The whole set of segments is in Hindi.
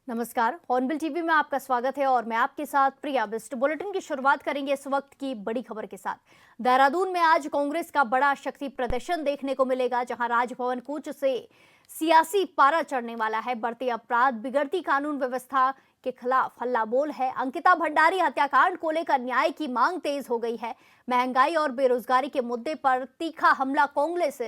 नमस्कार, हॉर्नबिल टीवी में आपका स्वागत है और मैं आपके साथ प्रिया बिस्ट। बुलेटिन की शुरुआत करेंगे इस वक्त की बड़ी खबर के साथ। देहरादून में आज कांग्रेस का बड़ा शक्ति प्रदर्शन देखने को मिलेगा, जहां राजभवन कूच से सियासी पारा चढ़ने वाला है। बढ़ते अपराध, बिगड़ती कानून व्यवस्था के खिलाफ हल्ला बोल है। अंकिता भंडारी हत्याकांड को लेकर न्याय की मांग तेज हो गई है। महंगाई और बेरोजगारी के मुद्दे पर तीखा हमला कांग्रेस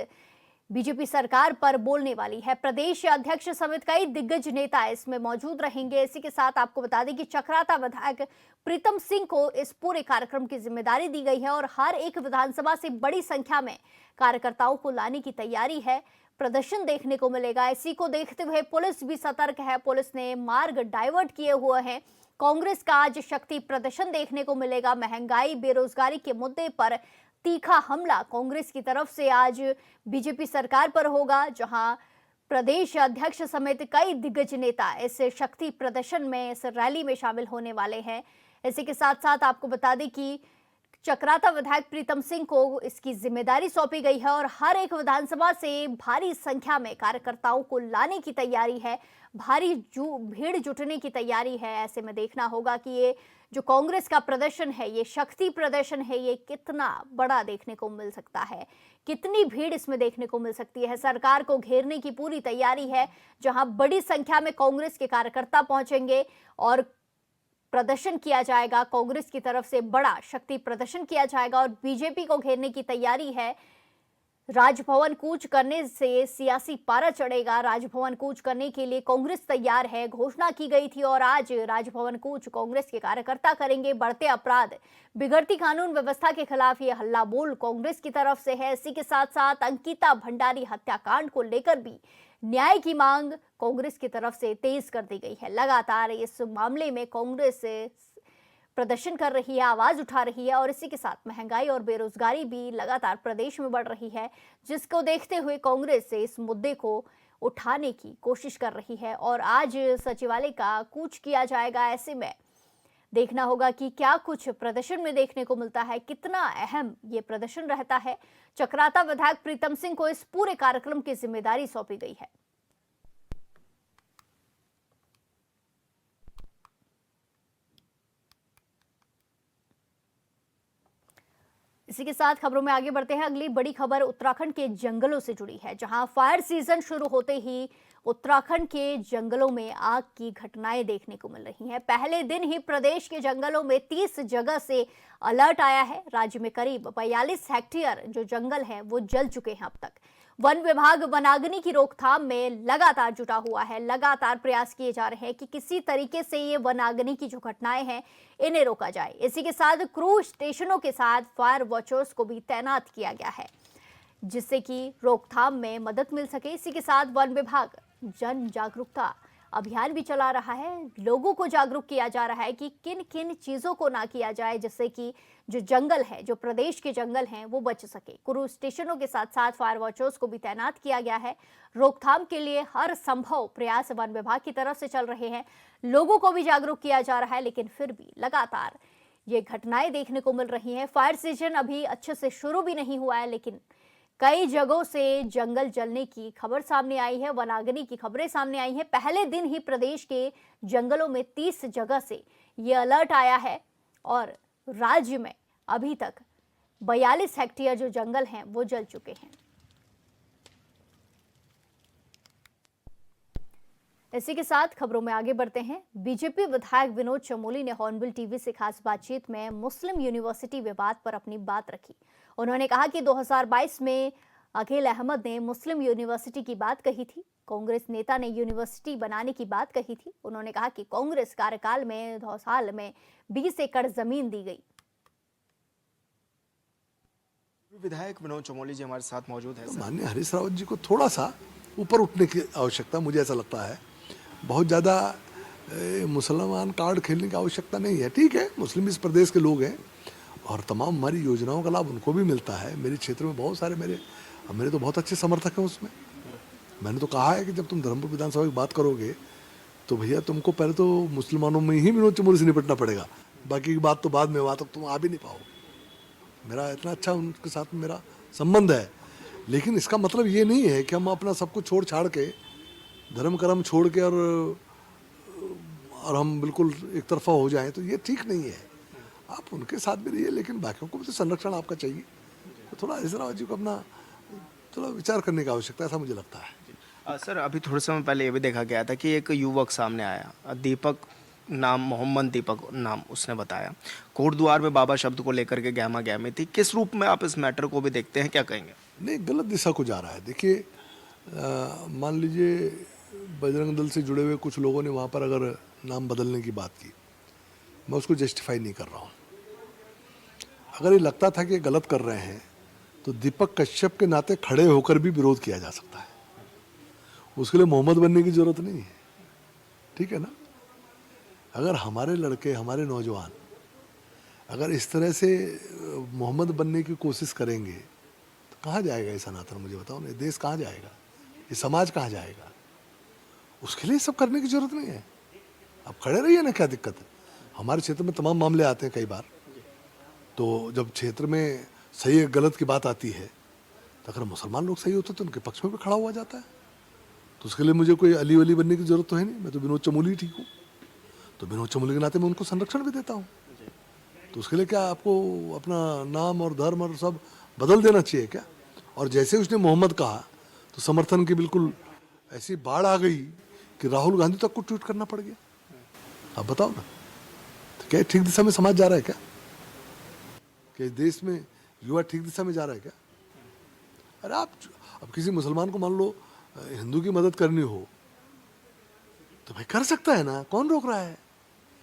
बीजेपी सरकार पर बोलने वाली है। प्रदेश अध्यक्ष समेत कई दिग्गज नेता इसमें मौजूद रहेंगे। इसी के साथ आपको बता दें कि चक्राता विधायक प्रीतम सिंह को इस पूरे कार्यक्रम की जिम्मेदारी दी गई है और हर एक विधानसभा से बड़ी संख्या में कार्यकर्ताओं को लाने की तैयारी है। प्रदर्शन देखने को मिलेगा। इसी को देखते हुए पुलिस भी सतर्क है। पुलिस ने मार्ग डाइवर्ट किए हुए हैं। कांग्रेस का आज शक्ति प्रदर्शन देखने को मिलेगा। महंगाई, बेरोजगारी के मुद्दे पर तीखा हमला कांग्रेस की तरफ से आज बीजेपी सरकार पर होगा, जहां प्रदेश अध्यक्ष समेत कई दिग्गज नेता इस शक्ति प्रदर्शन में, इस रैली में शामिल होने वाले हैं। इसी के साथ साथ आपको बता दें कि चक्राता विधायक प्रीतम सिंह को इसकी जिम्मेदारी सौंपी गई है और हर एक विधानसभा से भारी संख्या में कार्यकर्ताओं को लाने की तैयारी है। भारी भीड़ जुटने की तैयारी है। ऐसे में देखना होगा कि ये जो कांग्रेस का प्रदर्शन है, ये शक्ति प्रदर्शन है, ये कितना बड़ा देखने को मिल सकता है, कितनी भीड़ इसमें देखने को मिल सकती है। सरकार को घेरने की पूरी तैयारी है, जहां बड़ी संख्या में कांग्रेस के कार्यकर्ता पहुंचेंगे और प्रदर्शन किया जाएगा। कांग्रेस की तरफ से बड़ा शक्ति प्रदर्शन किया जाएगा और बीजेपी को घेरने की तैयारी है। राजभवन कूच करने से सियासी पारा चढ़ेगा। राजभवन कूच करने के लिए कांग्रेस तैयार है, घोषणा की गई थी और आज राजभवन कूच कांग्रेस के कार्यकर्ता करेंगे। बढ़ते अपराध, बिगड़ती कानून व्यवस्था के खिलाफ ये हल्ला बोल कांग्रेस की तरफ से है। इसी के साथ साथ अंकिता भंडारी हत्याकांड को लेकर भी न्याय की मांग कांग्रेस की तरफ से तेज कर दी गई है। लगातार इस मामले में कांग्रेस प्रदर्शन कर रही है, आवाज उठा रही है और इसी के साथ महंगाई और बेरोजगारी भी लगातार प्रदेश में बढ़ रही है, जिसको देखते हुए कांग्रेस से इस मुद्दे को उठाने की कोशिश कर रही है और आज सचिवालय का कूच किया जाएगा। ऐसे में देखना होगा कि क्या कुछ प्रदर्शन में देखने को मिलता है, कितना अहम ये प्रदर्शन रहता है। चक्राता विधायक प्रीतम सिंह को इस पूरे कार्यक्रम की जिम्मेदारी सौंपी गई है। इसी के साथ खबरों में आगे बढ़ते हैं। अगली बड़ी खबर उत्तराखंड के जंगलों से जुड़ी है, जहां फायर सीजन शुरू होते ही उत्तराखंड के जंगलों में आग की घटनाएं देखने को मिल रही हैं। पहले दिन ही प्रदेश के जंगलों में 30 जगह से अलर्ट आया है। राज्य में करीब 42 हेक्टेयर जो जंगल हैं वो जल चुके हैं अब तक। वन विभाग वनाग्नि की रोकथाम में लगातार जुटा हुआ है। लगातार प्रयास किए जा रहे हैं कि किसी तरीके से ये वनाग्नि की जो घटनाएं हैं इन्हें रोका जाए। इसी के साथ क्रूज स्टेशनों के साथ फायर वॉचर्स को भी तैनात किया गया है, जिससे कि रोकथाम में मदद मिल सके। इसी के साथ वन विभाग जन जागरूकता अभियान भी चला रहा है। लोगों को जागरूक किया जा रहा है कि किन किन चीजों को ना किया जाए, जिससे कि जो जंगल है, जो प्रदेश के जंगल हैं, वो बच सके। क्रूज स्टेशनों के साथ साथ फायर वॉचर्स को भी तैनात किया गया है। रोकथाम के लिए हर संभव प्रयास वन विभाग की तरफ से चल रहे हैं। लोगों को भी जागरूक किया जा रहा है, लेकिन फिर भी लगातार ये घटनाएं देखने को मिल रही हैं। फायर सीजन अभी अच्छे से शुरू भी नहीं हुआ है, लेकिन कई जगहों से जंगल जलने की खबर सामने आई है, वनाग्नि की खबरें सामने आई हैं। पहले दिन ही प्रदेश के जंगलों में 30 जगह से ये अलर्ट आया है और राज्य में अभी तक 42 हेक्टेयर जो जंगल हैं वो जल चुके हैं। इसी के साथ खबरों में आगे बढ़ते हैं। बीजेपी विधायक विनोद चमोली ने हॉर्नबिल टीवी से खास बातचीत में मुस्लिम यूनिवर्सिटी विवाद पर अपनी बात रखी। उन्होंने कहा कि 2022 में अकील अहमद ने मुस्लिम यूनिवर्सिटी की बात कही थी, कांग्रेस नेता ने यूनिवर्सिटी बनाने की बात कही थी। उन्होंने कहा कि कांग्रेस कार्यकाल में 2 साल में 20 एकड़ जमीन दी गई। विधायक विनोद चमोली जी हमारे साथ मौजूद है। माननीय हरीश रावत जी को थोड़ा सा ऊपर उठने की आवश्यकता, मुझे ऐसा लगता है। बहुत ज़्यादा मुसलमान कार्ड खेलने की आवश्यकता नहीं है। ठीक है, मुस्लिम इस प्रदेश के लोग हैं और तमाम हमारी योजनाओं का लाभ उनको भी मिलता है। मेरे क्षेत्र में बहुत सारे मेरे तो बहुत अच्छे समर्थक हैं उसमें। मैंने तो कहा है कि जब तुम धर्मपुर विधानसभा की बात करोगे तो भैया तुमको पहले तो मुसलमानों में ही विनोद चमोली से निपटना पड़ेगा, बाकी की बात तो बाद में, वहाँ तक तुम आ भी नहीं पाओ। मेरा इतना अच्छा उनके साथ मेरा संबंध है, लेकिन इसका मतलब ये नहीं है कि हम अपना सब कुछ छोड़ छाड़ के, धर्म कर्म छोड़ के और और हम बिल्कुल एक तरफा हो जाएं तो ये ठीक नहीं है। आप उनके साथ भी रहिए, लेकिन बाकियों को भी तो संरक्षण आपका चाहिए। तो थोड़ा हैदराबाद जी को अपना थोड़ा विचार करने की आवश्यकता है, ऐसा मुझे लगता है। सर अभी थोड़े समय पहले ये भी देखा गया था कि एक युवक सामने आया, दीपक नाम, मोहम्मद दीपक नाम उसने बताया, कोटद्वार में बाबा शब्द को लेकर के गहमा गहमी थी। किस रूप में आप इस मैटर को भी देखते हैं, क्या कहेंगे? नहीं, गलत दिशा को जा रहा है। देखिए, मान लीजिए बजरंग दल से जुड़े हुए कुछ लोगों ने वहाँ पर अगर नाम बदलने की बात की, मैं उसको जस्टिफाई नहीं कर रहा हूँ। अगर ये लगता था कि गलत कर रहे हैं तो दीपक कश्यप के नाते खड़े होकर भी विरोध किया जा सकता है। उसके लिए मोहम्मद बनने की जरूरत नहीं है, ठीक है ना। अगर हमारे लड़के, हमारे नौजवान अगर इस तरह से मोहम्मद बनने की कोशिश करेंगे तो कहाँ जाएगा ये सनातन? मुझे बताओ ना, ये देश कहाँ जाएगा, ये समाज कहाँ जाएगा? उसके लिए सब करने की जरूरत नहीं है। आप खड़े रहिए ना, क्या दिक्कत है? हमारे क्षेत्र में तमाम मामले आते हैं कई बार, तो जब क्षेत्र में सही है गलत की बात आती है तो अगर मुसलमान लोग सही होते तो उनके पक्ष में भी खड़ा हुआ जाता है। तो उसके लिए मुझे कोई अली वली बनने की जरूरत तो है नहीं। मैं तो विनोद चमोली ठीक हूँ, तो विनोद चमोली के नाते मैं उनको संरक्षण भी देता हूँ। तो उसके लिए क्या आपको अपना नाम और धर्म और सब बदल देना चाहिए क्या? और जैसे उसने मोहम्मद कहा तो समर्थन की बिल्कुल ऐसी बाढ़ आ गई कि राहुल गांधी तक को ट्वीट करना पड़ गया। आप बताओ ना, तो क्या ठीक दिशा में समाज जा रहा है क्या? कि देश में युवा ठीक दिशा में जा रहा है क्या? अरे आप अब किसी मुसलमान को मान लो हिंदू की मदद करनी हो तो भाई कर सकता है ना, कौन रोक रहा है?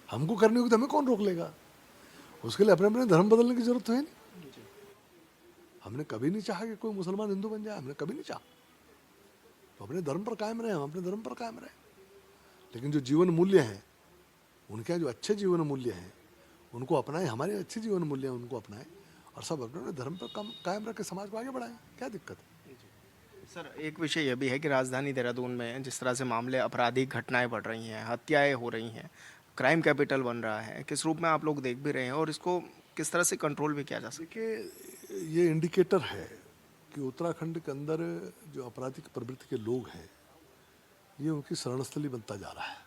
हमको करनी होगी तो हमें कौन रोक लेगा? उसके लिए अपने अपने धर्म बदलने की जरूरत तो है नहीं। हमने कभी नहीं चाहा कि कोई मुसलमान हिंदू बन जाए, हमने कभी नहीं चाहा। तो अपने धर्म पर कायम रहे, हम अपने धर्म पर कायम रहे। लेकिन जो जीवन मूल्य हैं, उनके यहाँ जो अच्छे जीवन मूल्य हैं उनको अपनाएं, हमारे अच्छे जीवन मूल्य हैं उनको अपनाएं, और सब अपने धर्म पर कायम रख के समाज को आगे बढ़ाएं। क्या दिक्कत है? सर एक विषय यह भी है कि राजधानी देहरादून में जिस तरह से मामले, आपराधिक घटनाएं बढ़ रही हैं, हत्याएं हो रही हैं, क्राइम कैपिटल बन रहा है, किस रूप में आप लोग देख भी रहे हैं और इसको किस तरह से कंट्रोल भी किया जा सके? देखिए, ये इंडिकेटर है कि उत्तराखंड के अंदर जो आपराधिक प्रवृत्ति के लोग हैं ये उनकी शरणस्थली बनता जा रहा है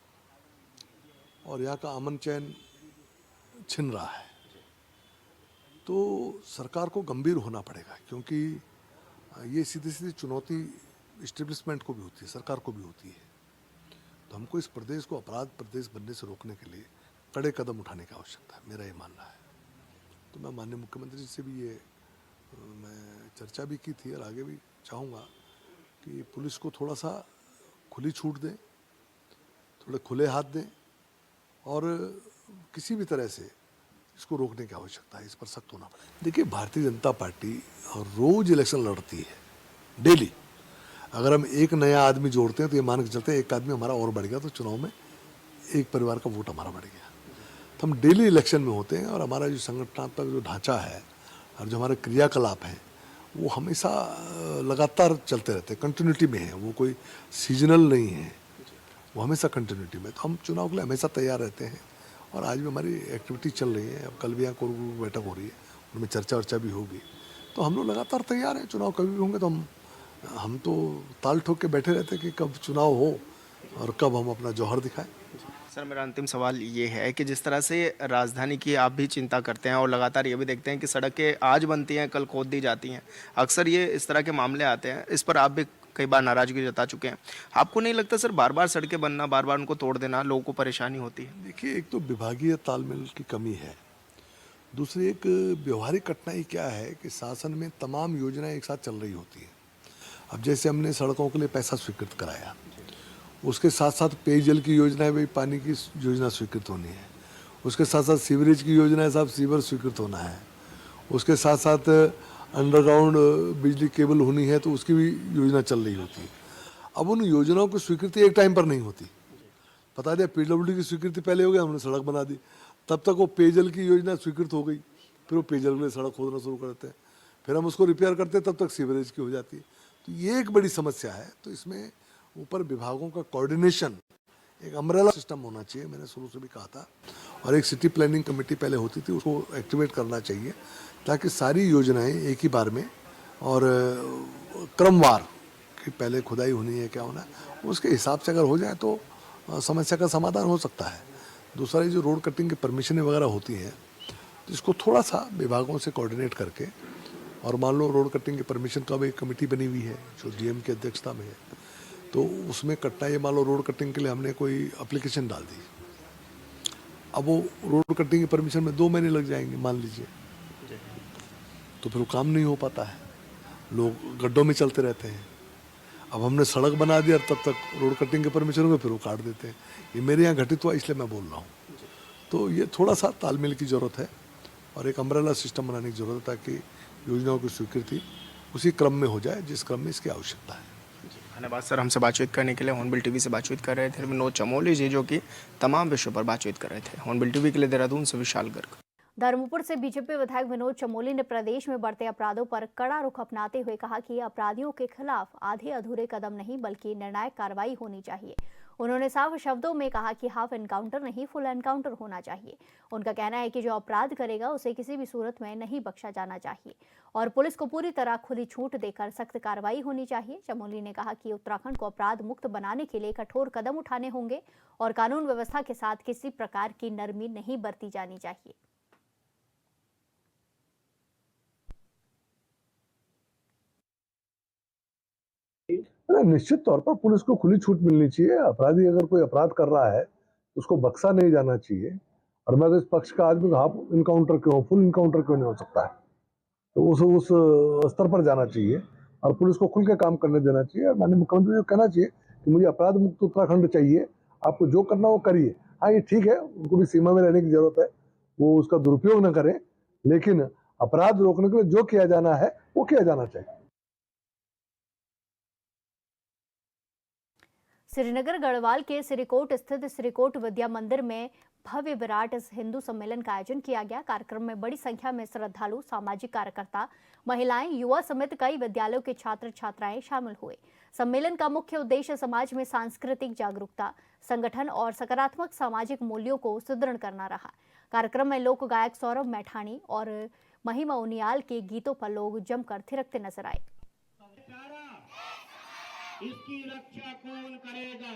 और यहाँ का अमन चैन छिन रहा है। तो सरकार को गंभीर होना पड़ेगा, क्योंकि ये सीधी सीधी चुनौती इस्टेब्लिशमेंट को भी होती है, सरकार को भी होती है। तो हमको इस प्रदेश को अपराध प्रदेश बनने से रोकने के लिए कड़े कदम उठाने की आवश्यकता है, मेरा ये मानना है। तो मैं माननीय मुख्यमंत्री जी से भी ये मैं चर्चा भी की थी और आगे भी चाहूँगा कि पुलिस को थोड़ा सा खुली छूट दें, थोड़े खुले हाथ दें और किसी भी तरह से इसको रोकने की आवश्यकता है, इस पर सख्त होना पड़ेगा। देखिए, भारतीय जनता पार्टी रोज इलेक्शन लड़ती है, डेली। अगर हम एक नया आदमी जोड़ते हैं तो ये मान के चलते हैं एक आदमी हमारा और बढ़ गया, तो चुनाव में एक परिवार का वोट हमारा बढ़ गया। तो हम डेली इलेक्शन में होते हैं और हमारा जो संगठनात्मक जो ढांचा है और जो हमारे क्रियाकलाप हैं वो हमेशा लगातार चलते रहते हैं, कंटिन्यूटी में है, वो कोई सीजनल नहीं है, वो हमेशा कंटिन्यूटी में। तो हम चुनाव के लिए हमेशा तैयार रहते हैं और आज भी हमारी एक्टिविटी चल रही है। अब कल भी यहाँ कोर ग्रुप बैठक हो रही है, उनमें चर्चा भी होगी। तो हम लोग लगातार तैयार हैं, चुनाव कभी भी होंगे तो हम तो ताल ठोक के बैठे रहते हैं कि कब चुनाव हो और कब हम अपना जौहर दिखाएं। सर मेरा अंतिम सवाल ये है कि जिस तरह से राजधानी की आप भी चिंता करते हैं और लगातार ये भी देखते हैं कि सड़कें आज बनती हैं कल खोद दी जाती हैं, अक्सर ये इस तरह के मामले आते हैं, इस पर आप भी कई बार नाराजगी जता चुके हैं। आपको नहीं लगता सर बार बार सड़कें बनना, बार बार उनको तोड़ देना लोगों को परेशानी होती है? देखिए, एक तो विभागीय तालमेल की कमी है, दूसरी एक व्यवहारिक कठिनाई क्या है कि शासन में तमाम योजनाएं एक साथ चल रही होती हैं। अब जैसे हमने सड़कों के लिए पैसा स्वीकृत कराया, उसके साथ साथ पेयजल की योजना भी, पानी की योजना स्वीकृत होनी है, उसके साथ साथ सीवरेज की योजना है, साहब सीवर स्वीकृत होना है, उसके साथ साथ अंडरग्राउंड बिजली केबल होनी है, तो उसकी भी योजना चल रही होती है। अब उन योजनाओं की स्वीकृति एक टाइम पर नहीं होती। बता दिया पीडब्ल्यूडी की स्वीकृति पहले हो गया, हमने सड़क बना दी, तब तक वो पेयजल की योजना स्वीकृत हो गई, फिर वो पेयजल के लिए सड़क खोदना शुरू कर देते हैं, फिर हम उसको रिपेयर करते हैं, तब तक सीवरेज की हो जाती है। तो ये एक बड़ी समस्या है। तो इसमें ऊपर विभागों का कोऑर्डिनेशन, एक अम्ब्रेला सिस्टम होना चाहिए, मैंने शुरू से भी कहा था। और एक सिटी प्लानिंग कमेटी पहले होती थी, उसको एक्टिवेट करना चाहिए ताकि सारी योजनाएं एक ही बार में और क्रमवार कि पहले खुदाई होनी है क्या होना है, उसके हिसाब से अगर हो जाए तो समस्या का समाधान हो सकता है। दूसरा ये जो रोड कटिंग की परमिशनें वगैरह होती हैं, तो इसको थोड़ा सा विभागों से कोऑर्डिनेट करके, और मान लो रोड कटिंग की परमिशन तो अब एक कमेटी बनी हुई है जो डीएम की अध्यक्षता में है, तो उसमें कटना, ये मान लो रोड कटिंग के लिए हमने कोई एप्लीकेशन डाल दी, अब वो रोड कटिंग की परमिशन में 2 महीने लग जाएंगे मान लीजिए, तो फिर वो काम नहीं हो पाता है, लोग गड्ढों में चलते रहते हैं। अब हमने सड़क बना दिया, तब तक रोड कटिंग के परमिशन हो गए, फिर वो काट देते हैं। ये मेरे यहाँ घटित हुआ, इसलिए मैं बोल रहा हूँ। तो ये थोड़ा सा तालमेल की ज़रूरत है और एक अम्ब्रेला सिस्टम बनाने की ज़रूरत है, ताकि योजनाओं की स्वीकृति उसी क्रम में हो जाए जिस क्रम में इसकी आवश्यकता है। धन्यवाद सर, हमसे बातचीत करने के लिए। हॉर्नबिल टीवी से बातचीत कर रहे थे विनोद चमोली जी, जो कि तमाम विषयों पर बातचीत कर रहे थे। हॉर्नबिल टीवी के लिए देहरादून से विशाल गर्ग। धर्मपुर से बीजेपी विधायक विनोद चमोली ने प्रदेश में बढ़ते अपराधों पर कड़ा रुख अपनाते हुए कहा कि अपराधियों के खिलाफ आधे अधूरे कदम नहीं बल्कि निर्णायक कार्रवाई होनी चाहिए। उन्होंने साफ शब्दों में कहा कि हाफ एनकाउंटर नहीं, फुल एनकाउंटर होना चाहिए। उनका कहना है कि जो अपराध करेगा उसे किसी भी सूरत में नहीं बख्शा जाना चाहिए और पुलिस को पूरी तरह खुली छूट देकर सख्त कार्रवाई होनी चाहिए। चमोली ने कहा कि उत्तराखंड को अपराध मुक्त बनाने के लिए कठोर कदम उठाने होंगे और कानून व्यवस्था के साथ किसी प्रकार की नरमी नहीं बरती जानी चाहिए। निश्चित तौर पर पुलिस को खुली छूट मिलनी चाहिए। अपराधी अगर कोई अपराध कर रहा है तो उसको बख्शा नहीं जाना चाहिए। और मैं तो इस पक्ष का आदमी, हाफ इनकाउंटर क्यों, फुल इनकाउंटर क्यों नहीं हो सकता है, तो उस स्तर पर जाना चाहिए और पुलिस को खुल के काम करने देना चाहिए। माननीय मुख्यमंत्री जी को कहना चाहिए कि मुझे अपराध मुक्त उत्तराखंड चाहिए, आपको जो करना वो करिए। हाँ, ये ठीक है, उनको भी सीमा में रहने की जरूरत है, वो उसका दुरुपयोग न करें, लेकिन अपराध रोकने के लिए जो किया जाना है वो किया जाना चाहिए। श्रीनगर गढ़वाल के सिरीकोट स्थित सिरीकोट विद्या मंदिर में भव्य विराट हिंदू सम्मेलन का आयोजन किया गया। कार्यक्रम में बड़ी संख्या में श्रद्धालु, सामाजिक कार्यकर्ता, महिलाएं, युवा समेत कई विद्यालयों के छात्र छात्राएं शामिल हुए। सम्मेलन का मुख्य उद्देश्य समाज में सांस्कृतिक जागरूकता, संगठन और सकारात्मक सामाजिक मूल्यों को सुदृढ़ करना रहा। कार्यक्रम में लोक गायक सौरभ मैठानी और महिमा उनियाल के गीतों पर लोग जमकर थिरकते नजर आए। इसकी रक्षा कौन करेगा?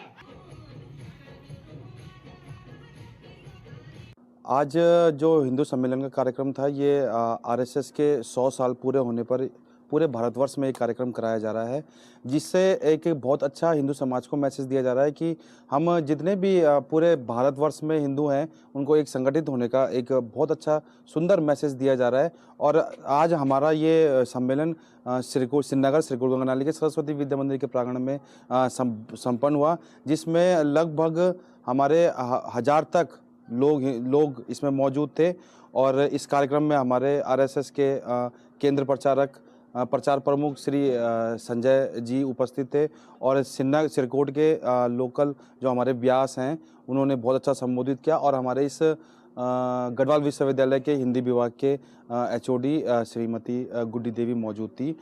आज जो हिंदू सम्मेलन का कार्यक्रम था, ये आरएसएस के 100 साल पूरे होने पर पूरे भारतवर्ष में एक कार्यक्रम कराया जा रहा है, जिससे एक बहुत अच्छा हिंदू समाज को मैसेज दिया जा रहा है कि हम जितने भी पूरे भारतवर्ष में हिंदू हैं उनको एक संगठित होने का एक बहुत अच्छा सुंदर मैसेज दिया जा रहा है। और आज हमारा ये सम्मेलन श्रीनगर सिरकोट गंगानाली के सरस्वती विद्या मंदिर के प्रांगण में संपन्न हुआ, जिसमें लगभग हमारे 1000 तक लोग इसमें मौजूद थे। और इस कार्यक्रम में हमारे आरएसएस के केंद्र प्रचार प्रमुख श्री संजय जी उपस्थित थे और सिरकोट के लोकल जो हमारे व्यास हैं उन्होंने बहुत अच्छा संबोधित किया। और हमारे इस गढ़वाल विश्वविद्यालय के हिंदी विभाग के एचओडी श्रीमती गुड्डी देवी मौजूद थी।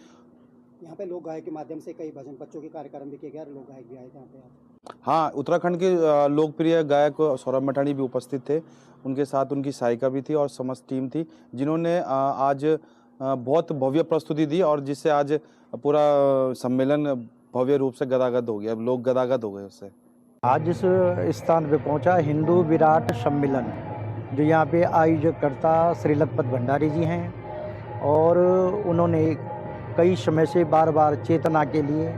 यहाँ पे लोक गायक के माध्यम से कई भजन बच्चों के कार्यक्रम भी किए गए, लोक गायक भी आए थे यहाँ पे। हाँ, उत्तराखंड के लोकप्रिय गायक सौरभ मैठानी भी उपस्थित थे, उनके साथ उनकी सहायिका भी थी और समस्त टीम थी, जिन्होंने आज बहुत भव्य प्रस्तुति दी और जिससे आज पूरा सम्मेलन भव्य रूप से गदागद हो गया, लोग गदागद हो गए उससे। आज इस स्थान पे पहुंचा हिंदू विराट सम्मेलन, जो यहाँ पे आयोजकर्ता श्री लखपत भंडारी जी हैं और उन्होंने कई समय से बार बार चेतना के लिए,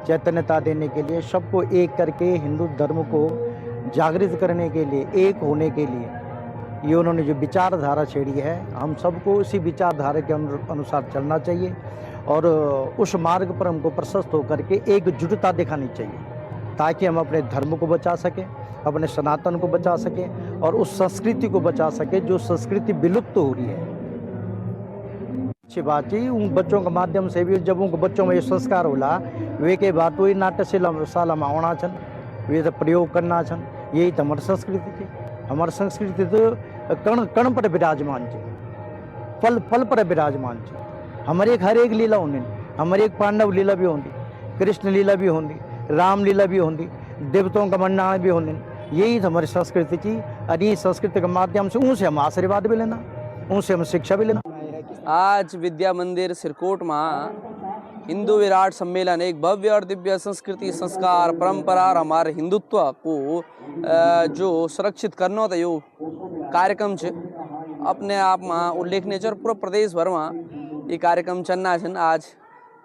चैतन्यता देने के लिए, सबको एक करके हिंदू धर्म को जागृत करने के लिए, एक होने के लिए ये उन्होंने जो विचारधारा छेड़ी है, हम सबको उसी विचारधारा के अनुसार चलना चाहिए और उस मार्ग पर हमको प्रशस्त होकर के एकजुटता दिखानी चाहिए, ताकि हम अपने धर्म को बचा सकें, अपने सनातन को बचा सकें और उस संस्कृति को बचा सकें जो संस्कृति विलुप्त हो रही है। अच्छी बात है, उन बच्चों के माध्यम से भी जब उनको बच्चों में ये संस्कार होला, वे के बाद वही नाट्यशाला में आना छन, वे तो प्रयोग करना छन, यही तो हमारी संस्कृति थी। हमारी संस्कृति तो कण कण पर विराजमान थी, पल पल पर विराजमान थी। हमारे हर एक लीला होनी, हमारे एक पांडव लीला भी होती, कृष्ण लीला भी होती, राम लीला भी होती, देवताओं का मंडाण भी होने, यही तो हमारी संस्कृति थी। और ये संस्कृति के माध्यम से उनसे हम आशीर्वाद भी लेना, उनसे हम शिक्षा भी लेना। आज विद्या मंदिर सिरकोट में हिंदू विराट सम्मेलन एक भव्य और दिव्य संस्कृति संस्कार परंपरा और हमारे हिंदुत्व को जो सुरक्षित करना था यो कार्यक्रम छ अपने आप में उल्लेखनीय छ और पूरा प्रदेश भर में ये कार्यक्रम चलना छन। आज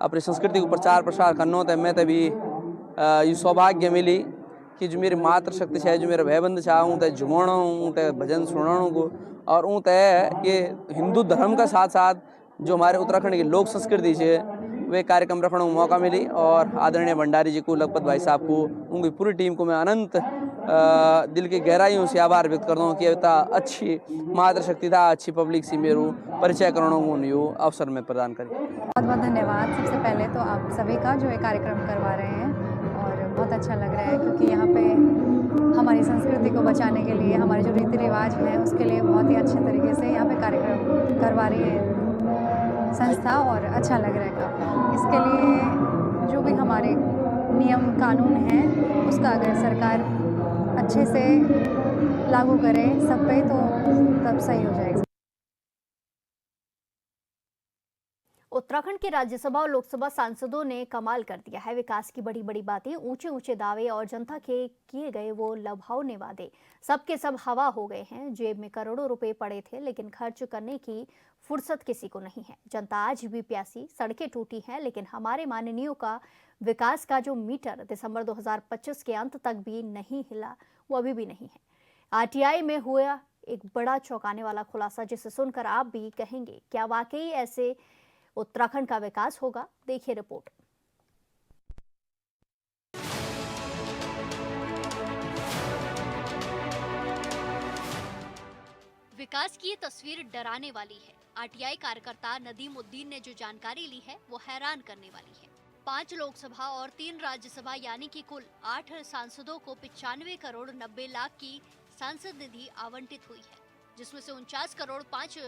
अपनी संस्कृति को प्रचार प्रसार करना होता है। मैं तभी ये सौभाग्य मिली कि जो मेरी मातृशक्ति है, जो मेरे भाईबंध छा ऊँ ते झुमाणो ऊँ ते भजन सुनाणो को और ऊँ ते ये हिंदू धर्म का साथ साथ जो हमारे उत्तराखंड की लोक संस्कृति है वे कार्यक्रम रखने को मौका मिली। और आदरणीय भंडारी जी को, लखपत भाई साहब को, उनकी पूरी टीम को मैं अनंत दिल की गहराइयों से आभार व्यक्त करता हूँ कि इतना अच्छी मातृशक्ति था, अच्छी पब्लिक से मेरू परिचय कराना को अवसर में प्रदान करें। बहुत बहुत धन्यवाद सबसे पहले तो आप सभी का जो ये कार्यक्रम करवा रहे हैं और बहुत अच्छा लग रहा है क्योंकि यहाँ पे हमारी संस्कृति को बचाने के लिए, हमारे जो रीति रिवाज हैं उसके लिए बहुत ही अच्छे तरीके से यहाँ पे कार्यक्रम करवा रही है संस्था और अच्छा लग रहा है काफ़ी। इसके लिए जो भी हमारे नियम कानून हैं उसका अगर सरकार अच्छे से लागू करे सब पे तो तब सही हो जाएगा। उत्तराखंड के राज्यसभा और लोकसभा सांसदों ने कमाल कर दिया है। विकास की बड़ी बड़ी बातें, ऊंचे ऊंचे दावे और जनता के किए गए वो लुभावने वादे सबके सब हवा हो गए हैं। जेब में करोड़ों रुपए पड़े थे लेकिन खर्च करने की फुर्सत किसी को नहीं है। जनता आज भी प्यासी, सड़कें टूटी हैं लेकिन हमारे माननीयों का विकास का जो मीटर दिसंबर 2025 के अंत तक भी नहीं हिला वो अभी भी नहीं है। आरटीआई में हुआ एक बड़ा चौंकाने वाला खुलासा जिसे सुनकर आप भी कहेंगे क्या वाकई ऐसे उत्तराखंड का विकास होगा। देखिए रिपोर्ट। विकास की ये तस्वीर डराने वाली है। आरटीआई कार्यकर्ता नदीम उद्दीन ने जो जानकारी ली है वो हैरान करने वाली है। 5 लोकसभा और 3 राज्यसभा यानी कि कुल 8 सांसदों को 95 करोड़ 90 लाख की सांसद निधि आवंटित हुई है, जिसमें से 49 करोड़ 5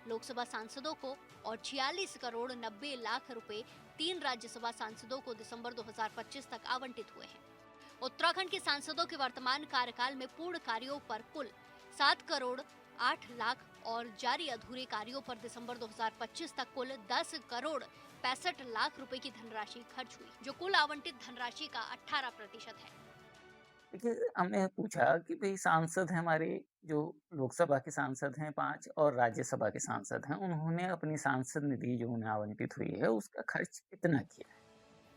लोकसभा सांसदों को और 46 करोड़ 90 लाख रुपए 3 राज्यसभा सांसदों को दिसंबर 2025 तक आवंटित हुए हैं। उत्तराखंड के सांसदों के वर्तमान कार्यकाल में पूर्ण कार्यों पर कुल 7 करोड़ 8 लाख और जारी अधूरे कार्यों पर दिसंबर 2025 तक कुल 10 करोड़ 65 लाख रुपए की धनराशि खर्च हुई, जो कुल आवंटित धनराशि का 18% है। देखिए, हमने पूछा कि भाई सांसद हैं हमारे, जो लोकसभा के सांसद हैं 5 और राज्यसभा के सांसद हैं, उन्होंने अपनी सांसद निधि जो उन्हें आवंटित हुई है उसका खर्च कितना किया है।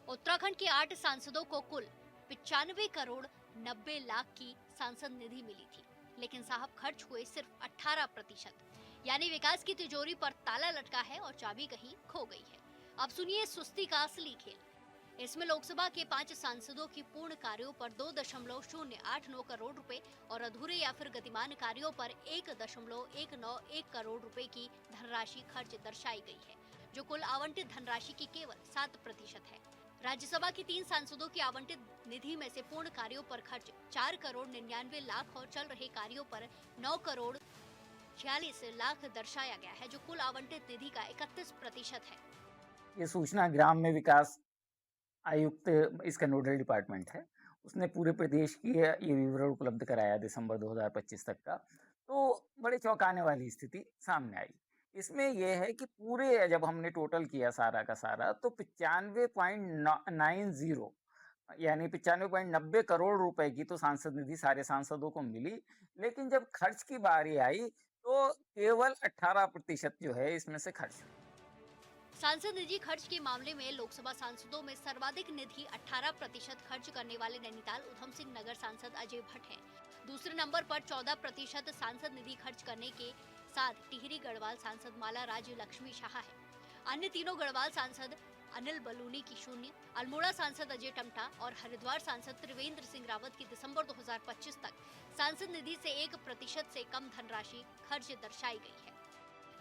उत्तराखंड के 8 सांसदों को कुल 95 करोड़ 90 लाख की सांसद निधि मिली थी, लेकिन साहब खर्च हुए सिर्फ 18%, यानी विकास की तिजोरी पर ताला लटका है और चाबी कहीं खो गई है। अब सुनिए सुस्ती का असली खेल। इसमें लोकसभा के 5 सांसदों की पूर्ण कार्यों पर 2.089 करोड़ रुपए और अधूरे या फिर गतिमान कार्यों पर 1.191 करोड़ रुपए की धनराशि खर्च दर्शाई गई है, जो कुल आवंटित धनराशि की केवल 7% है। राज्यसभा के 3 सांसदों की आवंटित निधि में से पूर्ण कार्यों पर खर्च 4 करोड़ 99 लाख और चल रहे कार्यों पर 9 करोड़ 46 लाख दर्शाया गया है, जो कुल आवंटित निधि का 31% है। ये सूचना ग्राम में विकास आयुक्त, इसका नोडल डिपार्टमेंट है, उसने पूरे प्रदेश की ये विवरण उपलब्ध कराया दिसंबर 2025 तक का। तो बड़े चौंकाने वाली स्थिति सामने आई। इसमें यह है कि पूरे जब हमने टोटल किया सारा का सारा तो 95.90 यानी 95.90 करोड़ रुपए की तो सांसद निधि सारे सांसदों को मिली, लेकिन जब खर्च की बारी आई तो केवल 18% जो है इसमें से खर्च हुई। सांसद निधि खर्च के मामले में लोकसभा सांसदों में सर्वाधिक निधि 18% खर्च करने वाले नैनीताल उधम सिंह नगर सांसद अजय भट्ट हैं। दूसरे नंबर पर 14% सांसद निधि खर्च करने के साथ टिहरी गढ़वाल सांसद माला राज लक्ष्मी शाह है। अन्य तीनों गढ़वाल सांसद अनिल बलूनी की 0, अल्मोड़ा सांसद अजय टमटा और हरिद्वार सांसद त्रिवेंद्र सिंह रावत की दिसंबर 2025 तक सांसद निधि से 1% से कम धनराशि खर्च दर्शाई गई है।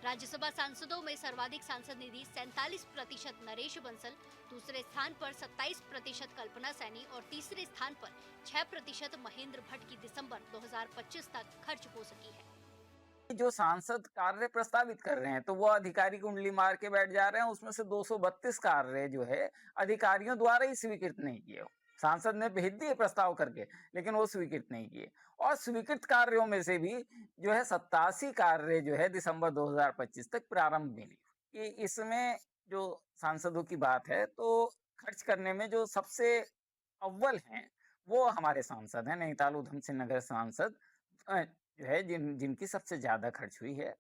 राज्यसभा सांसदों में सर्वाधिक सांसद निधि 47% नरेश बंसल, दूसरे स्थान पर 27% कल्पना सैनी और तीसरे स्थान पर 6% महेंद्र भट्ट की दिसंबर 2025 तक खर्च हो सकी है। जो सांसद कार्य प्रस्तावित कर रहे हैं तो वो अधिकारी को उंगली मार के बैठ जा रहे हैं, उसमें से 232 कार्य जो है अधिकारियों द्वारा ही स्वीकृत नहीं किए। सांसद ने भेज दिए प्रस्ताव करके, लेकिन वो स्वीकृत नहीं किए। और स्वीकृत कार्यों में से भी जो है 87 कार्य जो है दिसंबर 2025 तक प्रारंभ मिली। इसमें जो सांसदों की बात है, तो खर्च करने में जो सबसे अव्वल हैं, वो हमारे सांसद हैं, नैनीताल उधम सिंह नगर सांसद जो है जिनकी सबसे ज़्यादा खर्च हुई है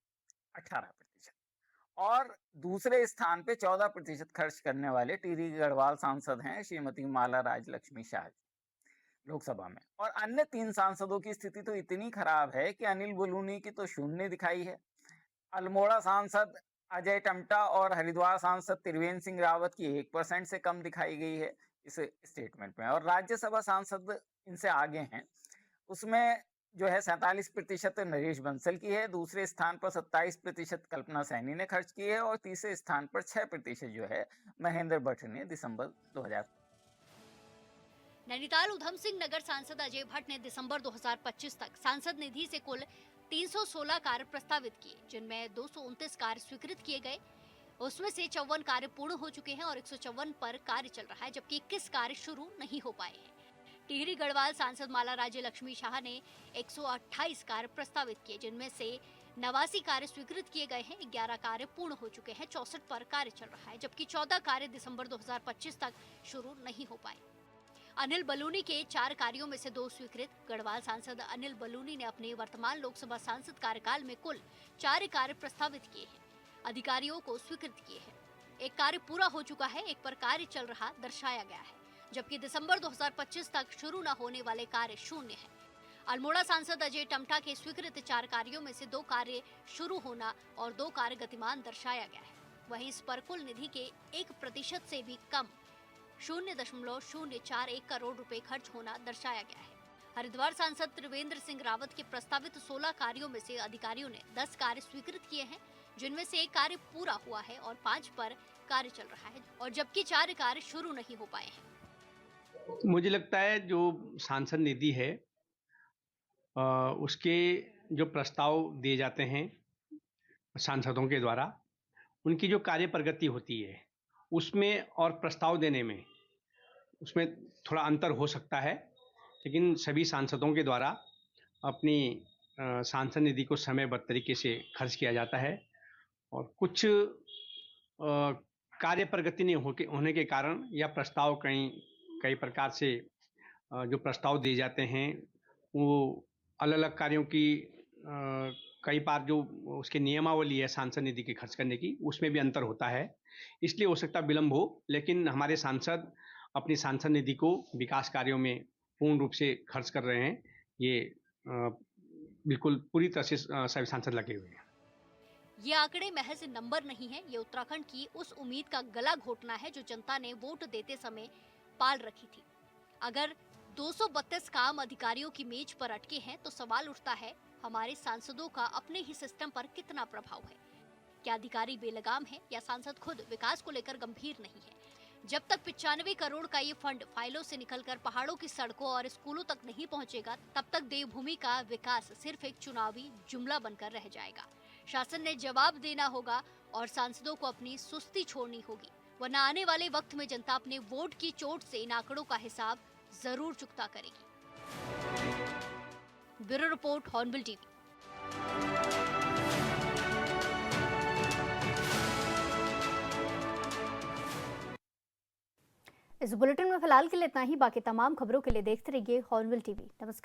18%। और दूसरे स्थान पे 14% खर्च करने वाले टिहरी गढ़वाल सांसद हैं श्रीमती माला राजलक्ष्मी शाह जी, लोकसभा में। और अन्य 3 सांसदों की स्थिति तो इतनी खराब है कि अनिल बलूनी की तो शून्य दिखाई है, अल्मोड़ा सांसद अजय टमटा और हरिद्वार सांसद त्रिवेंद्र सिंह रावत की 1% से कम दिखाई गई है इस स्टेटमेंट में। और राज्यसभा सांसद इनसे आगे हैं, उसमें जो है 47% नरेश बंसल की है, दूसरे स्थान पर 27% कल्पना सैनी ने खर्च की है और तीसरे स्थान पर 6% जो है महेंद्र भट्ट ने दिसंबर 2000। नैनीताल उधम सिंह नगर सांसद अजय भट्ट ने दिसंबर 2025 तक सांसद निधि से कुल 316 कार्य प्रस्तावित किए, जिनमें 229 कार्य स्वीकृत किए गए। उसमें से 54 कार्य पूर्ण हो चुके हैं और 154 पर कार्य चल रहा है, जबकि 21 कार्य शुरू नहीं हो पाए हैं। टिहरी गढ़वाल सांसद माला राज्य लक्ष्मी शाह ने 128 कार्य प्रस्तावित किए, जिनमें से 89 कार्य स्वीकृत किए गए हैं, 11 कार्य पूर्ण हो चुके हैं, 64 पर कार्य चल रहा है, जबकि 14 कार्य दिसंबर 2025 तक शुरू नहीं हो पाए। अनिल बलूनी के 4 कार्यों में से 2 स्वीकृत। गढ़वाल सांसद अनिल बलूनी ने अपने वर्तमान लोकसभा सांसद कार्यकाल में कुल 4 कार्य प्रस्तावित किए हैं, अधिकारियों को स्वीकृत किए हैं। 1 कार्य पूरा हो चुका है, 1 पर कार्य चल रहा दर्शाया गया है, जबकि दिसंबर 2025 तक शुरू न होने वाले कार्य शून्य है। अल्मोड़ा सांसद अजय टमटा के स्वीकृत 4 कार्यों में से 2 कार्य शुरू होना और 2 कार्य गतिमान दर्शाया गया है। वहीं इस पर कुल निधि के 1% से भी कम 0.041 करोड़ रुपए खर्च होना दर्शाया गया है। हरिद्वार सांसद त्रिवेंद्र सिंह रावत के प्रस्तावित 16 कार्यों में से अधिकारियों ने 10 कार्य स्वीकृत किए हैं, जिनमें से 1 कार्य पूरा हुआ है और 5 पर कार्य चल रहा है, और जबकि 4 कार्य शुरू नहीं हो पाए हैं। मुझे लगता है जो सांसद निधि है उसके जो प्रस्ताव दिए जाते हैं सांसदों के द्वारा, उनकी जो कार्य प्रगति होती है उसमें और प्रस्ताव देने में उसमें थोड़ा अंतर हो सकता है, लेकिन सभी सांसदों के द्वारा अपनी सांसद निधि को समयबद्ध तरीके से खर्च किया जाता है। और कुछ कार्य प्रगति नहीं होने के कारण या प्रस्ताव कई प्रकार से जो प्रस्ताव दिए जाते हैं वो अलग अलग कार्यों की कई बार जो उसके नियमावली है सांसद निधि के खर्च करने की, उसमें भी अंतर होता है, इसलिए हो सकता है विलम्ब हो। लेकिन हमारे सांसद अपनी सांसद निधि को विकास कार्यों में पूर्ण रूप से खर्च कर रहे हैं। ये बिल्कुल पूरी तरह से सभी सांसद लगे हुए हैं। ये आंकड़े महज नंबर नहीं है, ये उत्तराखंड की उस उम्मीद का गला घोटना है जो जनता ने वोट देते समय पाल रखी थी। अगर 232 काम अधिकारियों की मेज पर अटके हैं तो सवाल उठता है, हमारे सांसदों का अपने ही सिस्टम पर कितना प्रभाव है? क्या अधिकारी बेलगाम है या सांसद खुद विकास को लेकर गंभीर नहीं है? जब तक 95 करोड़ का ये फंड फाइलों से निकलकर पहाड़ों की सड़कों और स्कूलों तक नहीं पहुंचेगा, तब तक देवभूमि का विकास सिर्फ एक चुनावी जुमला बनकर रह जाएगा। शासन ने जवाब देना होगा और सांसदों को अपनी सुस्ती छोड़नी होगी, वरना आने वाले वक्त में जनता अपने वोट की चोट से इन आंकड़ों का हिसाब जरूर चुकता करेगी। Bureau report, hornbill TV. इस बुलेटिन में फिलहाल के लिए इतना ही। बाकी तमाम खबरों के लिए देखते रहिए हॉर्नबिल टीवी। नमस्कार।